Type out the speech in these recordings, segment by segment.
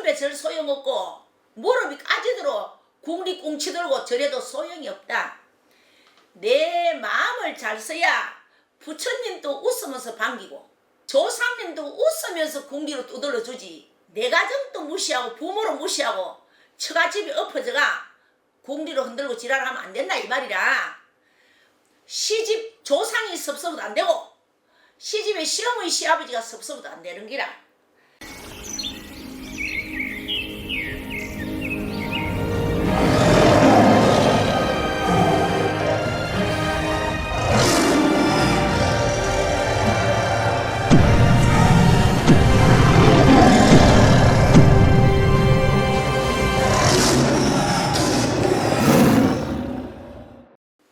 선배 절 소용없고 무릎이 까지도록 궁리꽁치 들고 저래도 소용이 없다. 내 마음을 잘 써야 부처님도 웃으면서 반기고 조상님도 웃으면서 궁리로 두들러주지. 내 가정도 무시하고 부모를 무시하고 처가집이 엎어져가 궁리로 흔들고 지랄하면 안 된다 이 말이라. 시집 조상이 섭섭도 안 되고 시집에 시어머니 시아버지가 섭섭도 안 되는 기라.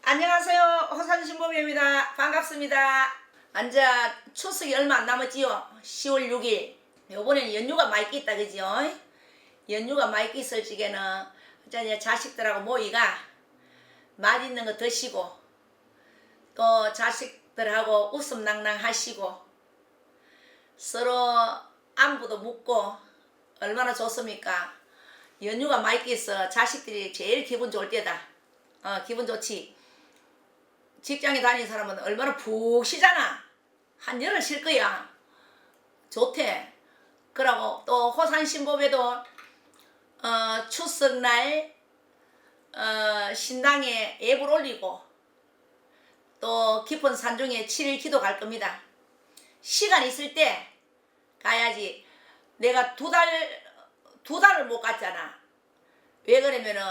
안녕하세요. 호산신보배입니다. 반갑습니다. 앉아 추석이 얼마 안 남았지요. 10월 6일. 요번에는 연휴가 많이 있다 그지요. 연휴가 많이 있을 적에는 자식들하고 모이가 맛있는 거 드시고 또 자식들하고 웃음낭낭 하시고 서로 안부도 묻고 얼마나 좋습니까. 연휴가 많이 있어 자식들이 제일 기분 좋을 때다. 기분 좋지. 직장에 다니는 사람은 얼마나 푹 쉬잖아. 한 열흘 쉴 거야. 좋대. 그러고 또 호산신보배도 추석날 신당에 예불 올리고 또 깊은 산중에 7일 기도 갈 겁니다. 시간 있을 때 가야지. 내가 두 달을 못 갔잖아. 왜 그러면은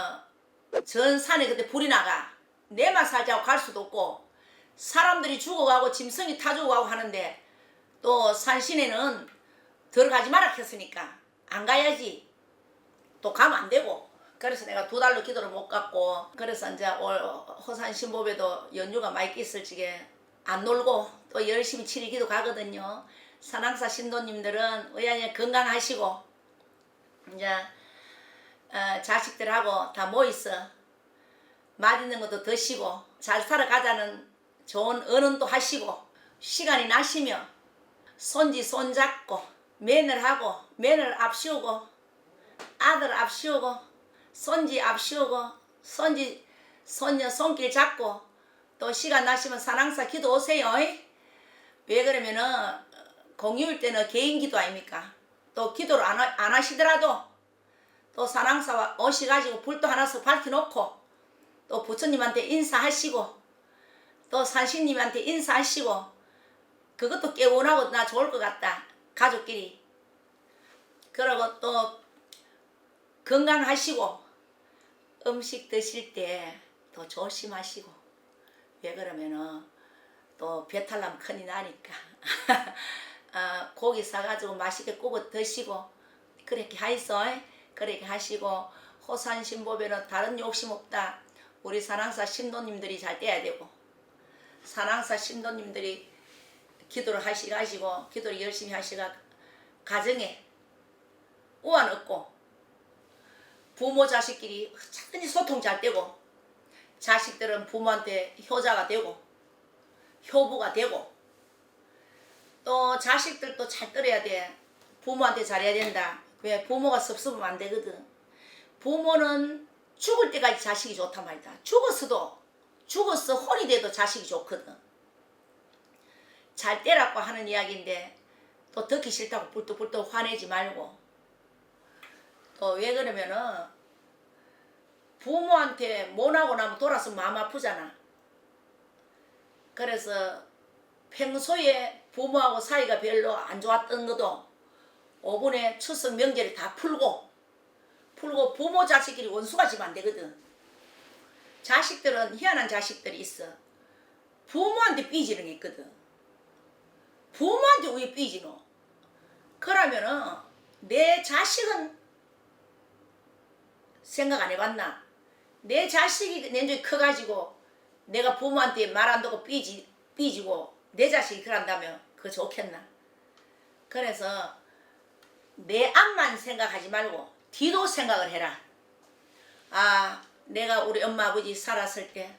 전 산에 그때 불이 나가. 내만 살자고 갈 수도 없고 사람들이 죽어가고 짐승이 타 죽어가고 하는데 또 산신에는 들어가지 마라 했으니까 안 가야지. 또 가면 안 되고. 그래서 내가 2달로 기도를 못 갔고 그래서 이제 올 호산신보배도 연휴가 많이 있을 적에 안 놀고 또 열심히 7일 기도 가거든요. 산왕사 신도님들은 의안에 건강하시고 이제 자식들하고 다 모이서 맛있는 것도 드시고 잘 살아가자는 좋은 언언도 하시고 시간이 나시면 손지 손잡고 며느리하고 며느리 앞시우고 아들 앞시우고 손지 앞시우고 손지 손녀 손길 잡고 또 시간 나시면 산왕사 기도 오세요. 왜 그러면은 공휴일 때는 개인 기도 아닙니까. 또 기도를 안 하시더라도 또 산왕사 오셔가지고 불도 하나씩 밝혀놓고 또 부처님한테 인사하시고 또 산신님한테 인사하시고 그것도 깨운하고 나 좋을 것 같다. 가족끼리. 그러고 또 건강하시고 음식 드실 때 더 조심하시고. 왜 그러면은 또 배탈 나면 큰일 나니까 고기 사가지고 맛있게 구워 드시고 그렇게 하이소. 그렇게 하시고 호산신보배는 다른 욕심 없다. 우리 산왕사 신도님들이 잘 돼야 되고 산왕사 신도님들이 기도를 하시가지고 기도를 열심히 하시가 가정에 우환 없고 부모 자식끼리 차근히 소통 잘 되고 자식들은 부모한테 효자가 되고 효부가 되고 또 자식들도 잘 들어야 돼. 부모한테 잘해야 된다. 왜? 부모가 섭섭하면 안 되거든. 부모는 죽을 때까지 자식이 좋단 말이다. 죽었어 혼이 돼도 자식이 좋거든. 잘 때라고 하는 이야기인데 또 듣기 싫다고 불뚝불뚝 화내지 말고 또 왜 그러면은 부모한테 못하고 나면 돌아서 마음 아프잖아. 그래서 평소에 부모하고 사이가 별로 안 좋았던 것도 5분에 추석 명절에 다 풀고 부모 자식끼리 원수가 지면 안 되거든. 자식들은 희한한 자식들이 있어. 부모한테 삐지는 게 있거든. 부모한테 왜 삐지노? 그러면은 내 자식은 생각 안 해봤나? 내 자식이 내년에 커가지고 내가 부모한테 말 안 듣고 삐지고 내 자식이 그런다면 그거 좋겠나? 그래서 내 앞만 생각하지 말고 뒤도 생각을 해라. 내가 우리 엄마 아버지 살았을 때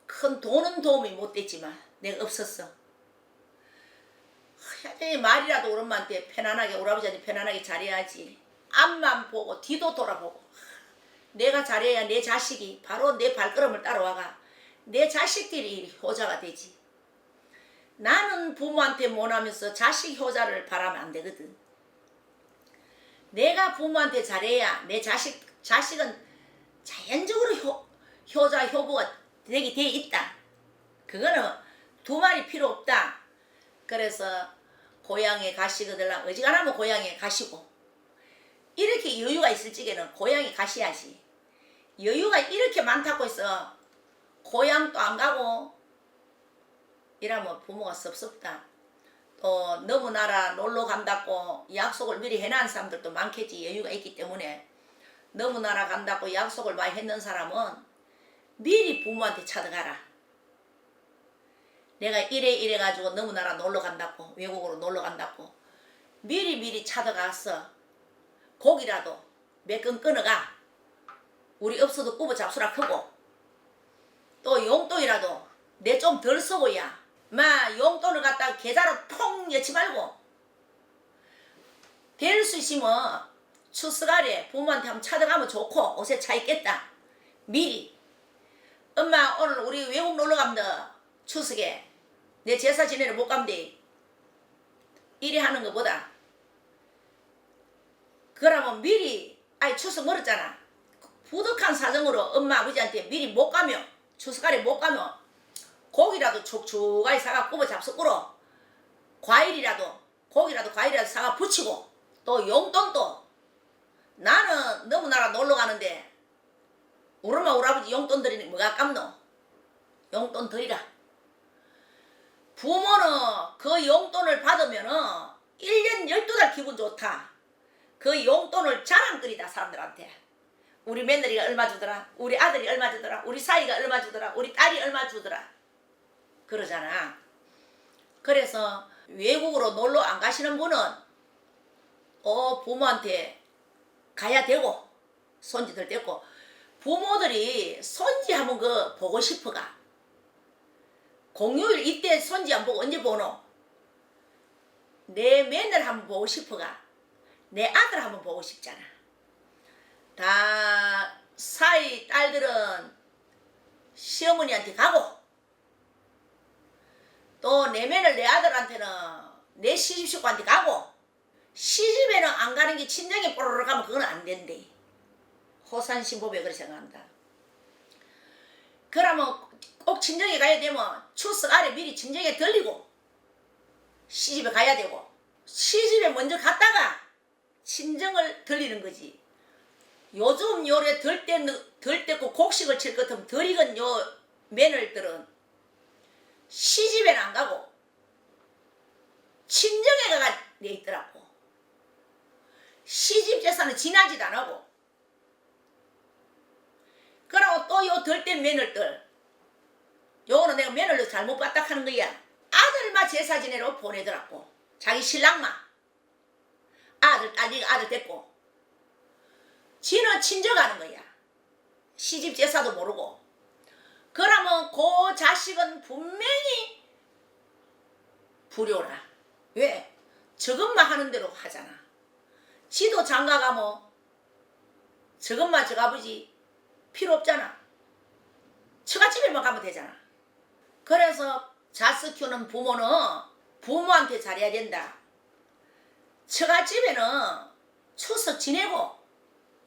큰 돈은 도움이 못 됐지만 내가 없었어. 말이라도 우리 엄마한테 편안하게 우리 아버지한테 편안하게 잘해야지. 앞만 보고 뒤도 돌아보고 내가 잘해야 내 자식이 바로 내 발걸음을 따라와가 내 자식들이 효자가 되지. 나는 부모한테 못하면서 자식 효자를 바라면 안 되거든. 내가 부모한테 잘해야 내 자식은 자연적으로 효자 효부가 되게 돼 있다. 그거는 두말이 필요 없다. 그래서 고향에 가시거들라 어지간하면 고향에 가시고 이렇게 여유가 있을 적에는 고향에 가셔야지. 여유가 이렇게 많다고 해서 고향도 안 가고 이러면 부모가 섭섭다. 또 너무 나라 놀러 간다고 약속을 미리 해놓은 사람들도 많겠지. 여유가 있기 때문에 너무 나라 간다고 약속을 많이 했는 사람은 미리 부모한테 찾아가라. 내가 이래 가지고 너무 나라 놀러 간다고 외국으로 놀러 간다고 미리 찾아가서 고기라도 몇 건 끊어가. 우리 없어도 꾸버 잡수라 크고 또 용돈이라도 내 좀 덜 쓰고야 마 용돈을 갖다가 계좌로 통 여치 말고 될 수 있으면 추석날에 부모한테 한번 찾아가면 좋고 옷에 차 있겠다. 미리 엄마 오늘 우리 외국 놀러 갑니다. 추석에 내 제사 지내러 못 간대. 이래 하는 것보다 그러면 미리 아이 추석 멀었잖아. 부득한 사정으로 엄마 아버지한테 미리 못 가면 추석날에 못 가면 고기라도 축축하게 사가 꾸버 잡수꾸로 고기라도 사가 붙이고 또 용돈도 나는 너무 나라 놀러 가는데 우리 엄마 우리 아버지 용돈 드리는 뭐가 깝노? 용돈 드리라. 부모는 그 용돈을 받으면은 1년 12달 기분 좋다. 그 용돈을 자랑거리다 사람들한테. 우리 며느리가 얼마 주더라. 우리 아들이 얼마 주더라. 우리 사이가 얼마 주더라. 우리 딸이 얼마 주더라. 그러잖아. 그래서 외국으로 놀러 안 가시는 분은 부모한테 가야 되고 손지들 됐고 부모들이 손지 한번 그 보고 싶어가. 공휴일 이때 손지 안 보고 언제 보노? 내 며느리 한번 보고 싶어가. 내 아들 한번 보고 싶잖아. 다 사이 딸들은 시어머니한테 가고 또 내 며느리 내 아들한테는 내 시집 식구한테 가고 시집에는 안 가는 게 친정에 뽀로로 가면 그건 안 된대. 호산신보배 그렇게 생각한다. 그러면 꼭 친정에 가야 되면 추석 아래 미리 친정에 들리고 시집에 가야 되고 시집에 먼저 갔다가 친정을 들리는 거지. 요즘 요래 덜때고 곡식을 칠 것 같으면 덜 익은 요 며느리들은 시집에는 안 가고 친정에 가가 내 있더라고. 시집 제사는 지나지도 안 하고. 그러고 또 요 덜땐 며느리들 요거는 내가 며느리를 잘못 봤다 하는 거야. 아들만 제사 지내러 보내더라고. 자기 신랑만 아들 됐고 지는 친정 가는 거야. 시집 제사도 모르고. 그러면 그 자식은 분명히 불효라. 왜? 저것만 하는 대로 하잖아. 지도 장가가면 저것만 저가보지 필요 없잖아. 처갓집에만 가면 되잖아. 그래서 자식 키우는 부모는 부모한테 잘해야 된다. 처갓집에는 추석 지내고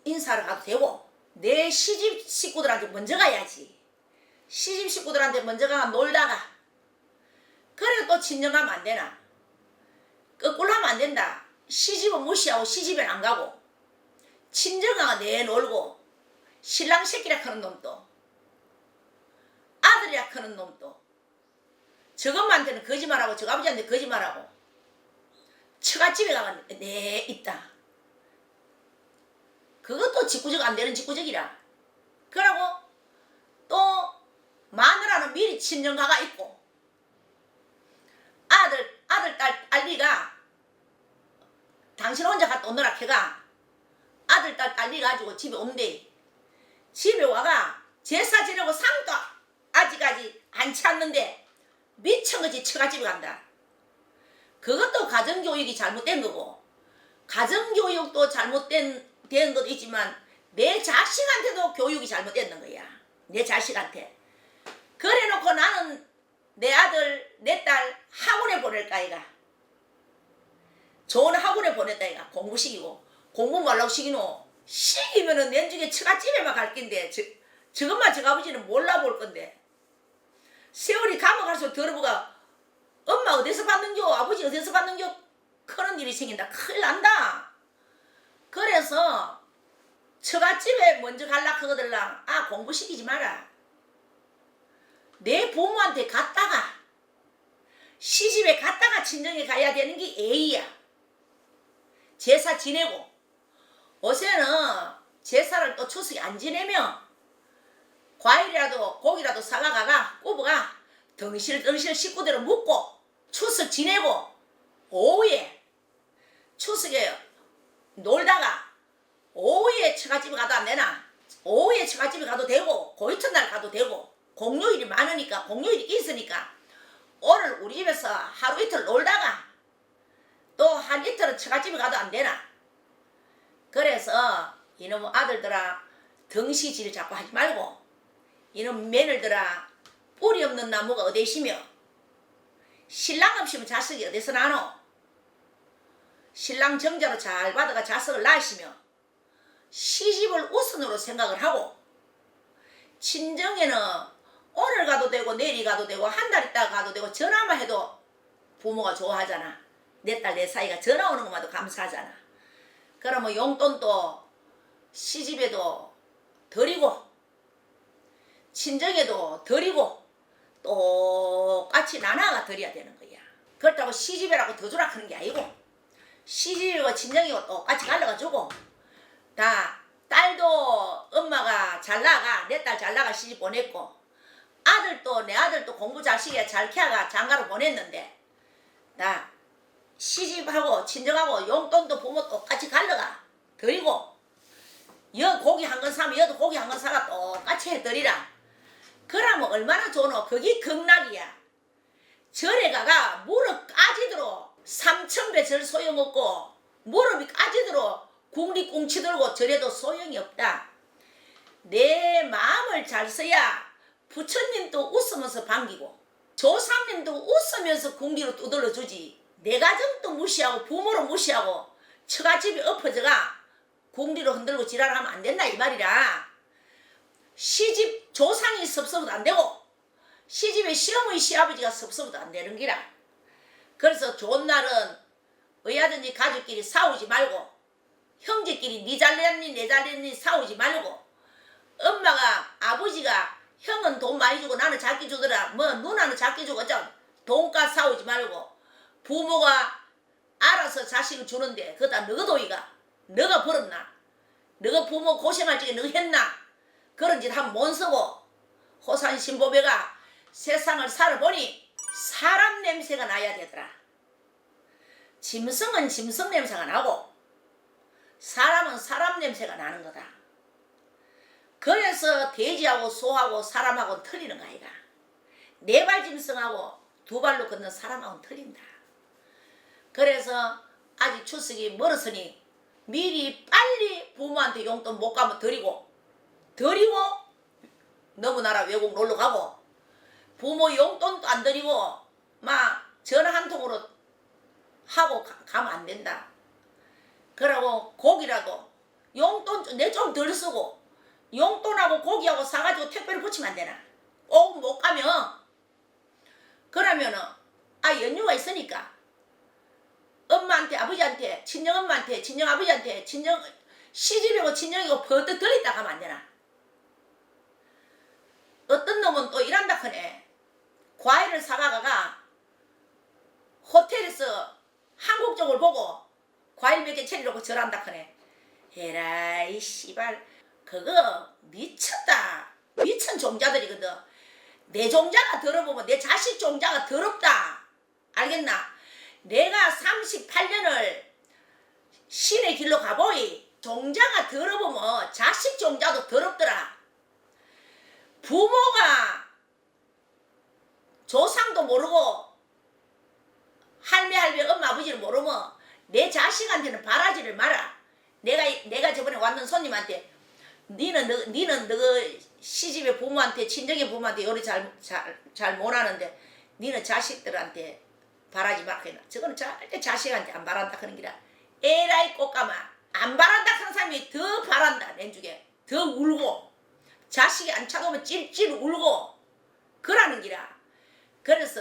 인사를 가도 되고 내 시집 식구들한테 먼저 가야지. 시집 식구들한테 먼저 가면 놀다가 그래 또 친정 가면 안 되나. 거꾸로 하면 안 된다. 시집은 무시하고 시집엔 안 가고 친정 가가 내놀고 신랑 새끼라 크는 놈도 아들이라 크는 놈도 저것만한테는 거짓말하고 저 아버지한테 거짓말하고 처갓집에 가면 내 있다. 그것도 직구적 안 되는 직구적이라. 그러고 또 마누라는 미리 친정가가 있고 아들 딸 딸리가 당신 혼자 갔다 오느라 걔가 아들 딸 딸리 가지고 집에 온대. 집에 와가 제사 지내고 상도 아직까지 안 찼는데 미친거지 처갓집에 간다. 그것도 가정교육이 잘못된 거고 가정교육도 잘못된 것도 있지만 내 자식한테도 교육이 잘못됐는 거야. 내 자식한테. 그래 놓고 나는 내 아들 내 딸 학원에 보낼까 이가. 좋은 학원에 보냈다 이가. 공부시키고. 공부 말라고 시키노. 시키면은 내중에 처갓집에만 갈 건데 저것만 저 아버지는 몰라볼 건데. 세월이 가면 갈수록 더러부가 엄마 어디서 받는겨? 아버지 어디서 받는겨? 그런 일이 생긴다. 큰일 난다. 그래서 처갓집에 먼저 갈라 하거들랑 공부시키지 마라. 내 부모한테 갔다가 시집에 갔다가 친정에 가야 되는 게 예의야. 제사 지내고 요새는 제사를 또 추석에 안 지내면 과일이라도 고기라도 사가가 꼬부가 덩실덩실 식구들을 묵고 추석 지내고 오후에 추석에 놀다가 오후에 처갓집에 가도 안 되나? 오후에 처갓집에 가도 되고 그 이튿날 가도 되고 공휴일이 많으니까 공휴일이 있으니까 오늘 우리 집에서 하루 이틀 놀다가 또 한 이틀은 처갓집에 가도 안 되나? 그래서 이놈 아들들아 덩시질 자꾸 하지 말고 이놈 며느리들아 뿌리 없는 나무가 어디 있으며 신랑 없이면 자식이 어디서 나노? 신랑 정자로 잘 받아가 자식을 낳으시며 시집을 우선으로 생각을 하고 친정에는 오늘 가도 되고 내일 가도 되고 한 달 있다가 가도 되고 전화만 해도 부모가 좋아하잖아. 내 딸 내 사이가 전화 오는 것만도 감사하잖아. 그러면 용돈도 시집에도 드리고 친정에도 드리고 똑같이 나눠가 드려야 되는 거야. 그렇다고 시집이라고 더 주라 하는 게 아니고 시집이고 친정이고 똑같이 갈라가지고 다 딸도 엄마가 잘 나가 내 딸 잘 나가 시집 보냈고 아들도 내 아들도 공부 잘 시키게 잘 키워가 장가로 보냈는데 나 시집하고 친정하고 용돈도 부모 똑같이 갈라가 드리고 여 고기 한 건 사면 여도 고기 한 건 사가 똑같이 해드리라. 그러면 얼마나 좋노. 그게 극락이야. 절에 가가 무릎 까지도록 3,000배 절 소용없고 무릎이 까지도록 궁리꿍치 들고 절에도 소용이 없다. 내 마음을 잘 써야 부처님도 웃으면서 반기고 조상님도 웃으면서 궁리로 두들러 주지. 내 가정도 무시하고 부모를 무시하고 처갓집이 엎어져가 궁리로 흔들고 지랄하면 안 된다 이 말이라. 시집 조상이 섭섭도 안 되고 시집에 시어머니 시아버지가 섭섭도 안 되는 기라. 그래서 좋은 날은 어야든지 가족끼리 싸우지 말고 형제끼리 니 잘났니 내 잘났니 싸우지 말고 엄마가 아버지가 형은 돈 많이 주고 나는 작게 주더라 뭐 누나는 작게 주고 좀 돈값 싸우지 말고 부모가 알아서 자식을 주는데 그다 너가 도이가 너가 벌었나 너가 부모 고생할 적에 너 했나 그런 짓 하면 못 쓰고 호산신보배가 세상을 살아보니 사람 냄새가 나야 되더라. 짐승은 짐승 냄새가 나고 사람은 사람 냄새가 나는 거다. 그래서 돼지하고 소하고 사람하고는 틀리는 거 아이가. 네 발 짐승하고 두 발로 걷는 사람하고는 틀린다. 그래서 아직 추석이 멀었으니 미리 빨리 부모한테 용돈 못 가면 드리고 너무 나라 외국 놀러 가고 부모 용돈도 안 드리고 막 전화 한 통으로 하고 가면 안 된다. 그러고 고기라도 용돈 내 좀 덜 쓰고 용돈하고 고기하고 사가지고 택배를 붙이면 안 되나? 꼭 못 가면 그러면은 연휴가 있으니까 엄마한테 아버지한테 친정엄마한테 친정아버지한테 친정 시집이고 친정이고 버뜩 들있다 가면 안 되나? 어떤 놈은 또 일한다 크네. 과일을 사가가 호텔에서 한국 쪽을 보고 과일 몇 개 채리려고 절한다 크네. 에라이 씨발 그거 미쳤다. 미친 종자들이거든. 내 종자가 더러우면 내 자식 종자가 더럽다. 알겠나? 내가 38년을 신의 길로 가보이 종자가 더러우면 자식 종자도 더럽더라. 부모가 조상도 모르고 할매 엄마 아버지를 모르면 내 자식한테는 바라지를 마라. 내가 저번에 왔는 손님한테 니는 너 시집의 부모한테 친정의 부모한테 요리 잘 못하는데 니는 자식들한테 바라지 마라. 저거는 절대 자식한테 안 바란다 하는 기라. 에라이 꽃가마 안 바란다 하는 사람이 더 바란다. 낸주게 더 울고 자식이 안 찾아오면 찔찔 울고 그러는 기라. 그래서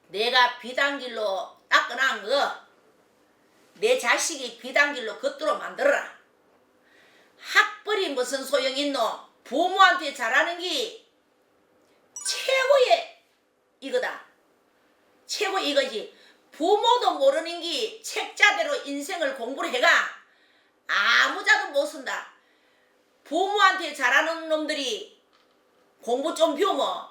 내가 비단길로 닦아놓은 거 내 자식이 비단길로 걷도록 만들어라. 학벌이 무슨 소용이 있노? 부모한테 잘하는 게 최고의 이거다. 최고 이거지. 부모도 모르는 게 책자대로 인생을 공부를 해가 아무자도 못 쓴다. 부모한테 잘하는 놈들이 공부 좀 배우면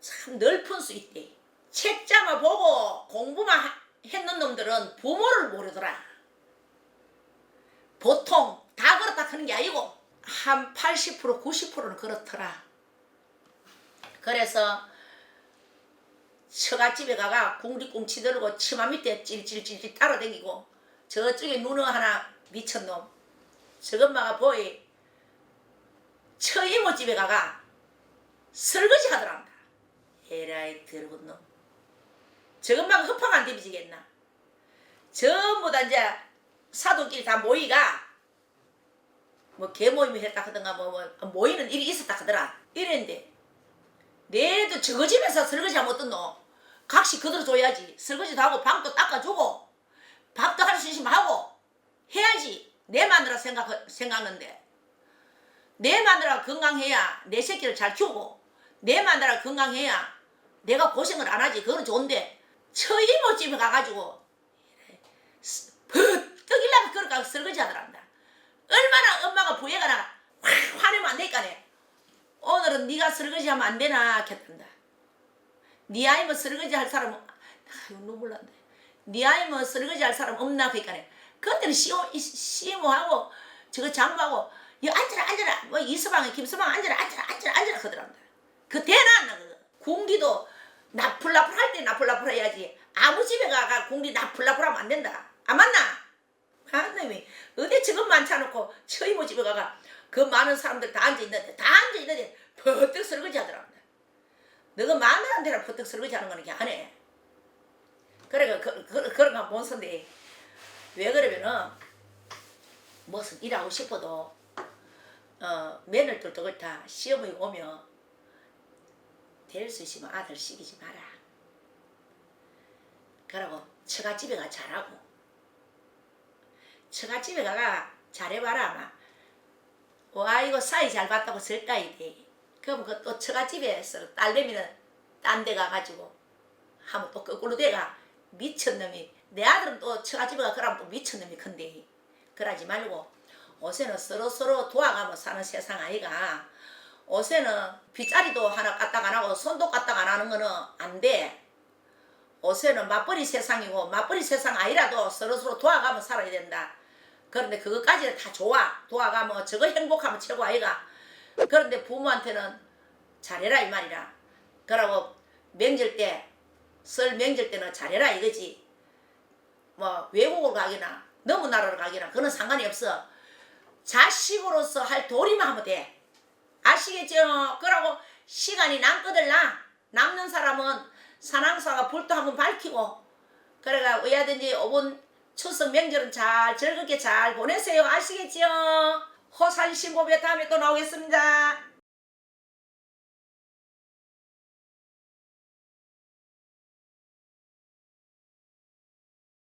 참 넓은 수 있대. 책자만 보고 공부만 했는 놈들은 부모를 모르더라. 보통 다 그렇다 하는 게 아니고 한 80% 90%는 그렇더라. 그래서 처갓집에 가가 궁디꿈치 들고 치마 밑에 찔찔찔찔 따라다니고 저쪽에 누누 하나 미쳤놈 저것마가 보이 처이모집에 가가 설거지 하더란다. 에라이 더러운 놈. 저것마가 흡파가 안 되비지겠나. 전부 다 이제 사돈끼리 다 모이가 뭐 개모임을 했다 하던가 뭐 모이는 일이 있었다 하더라. 이랬는데 내도 저거 집에서 설거지 하면 어떻노? 각시 그대로 줘야지. 설거지도 하고 방도 닦아주고 밥도 할 수 있으면 하고 해야지. 내 마누라 생각하는데 내 마누라 건강해야 내 새끼를 잘 키우고 내 마누라 건강해야 내가 고생을 안 하지. 그건 좋은데 처이모 집에 가가지고 버떡이라고 그럴까 설거지 하더란다. 얼마나 엄마가 부해가 나가 화내면 안 되니까네. 오늘은 네가 설거지 하면 안 되나 했단다. 네 아이 뭐 설거지 할 사람 눈물 난다. 네 아이 뭐 설거지 할 사람 없나 그러니까네. 그때는 시모하고 저거 장부하고 야 앉아라 뭐 이서방에 김서방 앉아라 하더란다. 그 대나 안 나 그거. 공기도 나풀나풀 할 때 나풀나풀 해야지. 아무 집에 가가 공기 나풀나풀 하면 안 된다. 안 맞나? 하나님이 어디 저것 많지않고 처이모 집에 가가 그 많은 사람들 다 앉아있는데 버뜩 설거지 하더랍니다. 너가 마누라한테랑 버뜩 설거지 하는 거는 안 해. 그래 그런 거 못 선데 왜 그러면은 무슨 일하고 싶어도 며느리들도 그렇다. 시어머니 오면 될 수 있으면 아들 시키지 마라. 그러고 처갓집에 가 잘하고 처갓집에 가가 잘해봐라. 아마 와 이거 사이 잘 봤다고 설까이 돼. 그럼 그 또 처갓집에서 딸내미는 딴 데 가가지고 하면 또 거꾸로 돼가 미친놈이. 내 아들은 또 처갓집에 가 그러면 또 미친놈이 큰데 그러지 말고 요새는 서로 도와가며 사는 세상 아이가. 요새는 빗자리도 하나 까딱 안 하고 손도 까딱 안 하는 거는 안 돼. 요새는 맞벌이 세상이고 맞벌이 세상 아니라도 서로 도와가며 살아야 된다. 그런데 그것까지는 다 좋아. 도와가면 저거 행복하면 최고 아이가. 그런데 부모한테는 잘해라 이 말이라. 그러고 명절 때 설 명절 때는 잘해라 이거지. 뭐 외국을 가기나 너무 나라를 가기나 그건 상관이 없어. 자식으로서 할 도리만 하면 돼. 아시겠죠? 그러고 시간이 남거들라. 남는 사람은 산항사가 불도 한번 밝히고 그래가 어야든지 이번 추석 명절은 잘 즐겁게 잘 보내세요. 아시겠죠? 호산신고배 다음에 또 나오겠습니다.